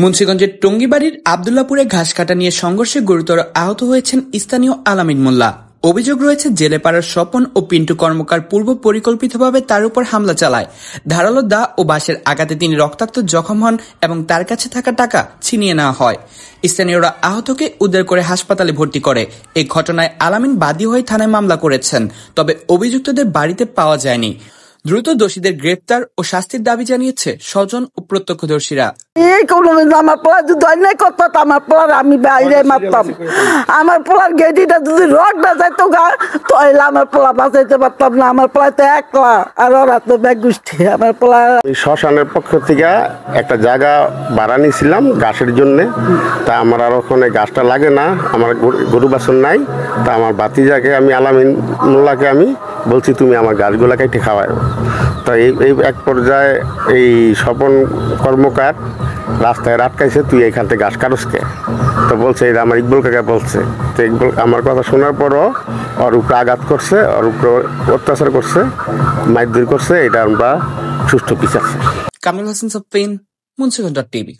মুন্সিগঞ্জের টঙ্গীবাড়ির আবদুল্লাপুরে ঘাস কাটা নিয়ে সংঘর্ষে গুরুতর আহত হয়েছেন স্থানীয় আলামিন মোল্লা। অভিযোগ রয়েছে জেলেপাড়ার স্বপন ও পিন্টু কর্মকার পূর্ব পরিকল্পিতভাবে তার উপর হামলা চালায়। ধারালো দা ও বাঁশের আঘাতে তিনি রক্তাক্ত জখম হন এবং তার কাছে থাকা টাকা ছিনিয়ে নেওয়া হয়। স্থানীয়রা আহতকে উদ্ধার করে হাসপাতালে ভর্তি করে। এই ঘটনায় আলামিন বাদী হয়ে থানায় মামলা করেছেন, তবে অভিযুক্তদের বাড়িতে পাওয়া যায়নি। দ্রুত দোষীদের গ্রেপ্তার ও শাস্তির দাবি জানিয়েছে স্বজন ও প্রত্যক্ষদর্শীরা। আমার পোলা যদি অন্যায় করতো আমার পোলার আমি বাইরে মারতাম। আমার পোলার গেটিটা যদি রড না যাইতো গা তাহলে আমার পোলা বাঁচাইতে পারতাম না। আমার পোলা তো একলা আর ওরা তো ব্যাগ গোষ্ঠী। আমার পোলা শ্মশানের পক্ষ থেকে একটা জায়গা ভাড়া নিয়েছিলাম ঘাসের জন্য। তা আমার আর ওখানে ঘাসটা লাগে না, আমার গরু বাছুর নাই। তা আমার ভাতিজাকে আমি আলামিন মোল্লাকে আমি বলছি তুমি আমার গাছগুলা কেটে খাওয়ায়। তো এই এক পর্যায়ে এই স্বপন কর্মকার রাস্তায় আটকাইছে, তুই এখান থেকে ঘাস কাটসকে। তো বলছে এটা আমার ইকবুল কাকা বলছে। তো ইকবুল আমার কথা শোনার পরও ওর উপরে আঘাত করছে, ওর উপরে অত্যাচার করছে, মারধর করছে। এটা আমরা সুষ্ঠু বিচার। কামরুল হাসান সফিন, মুন্সিগঞ্জ টিভি।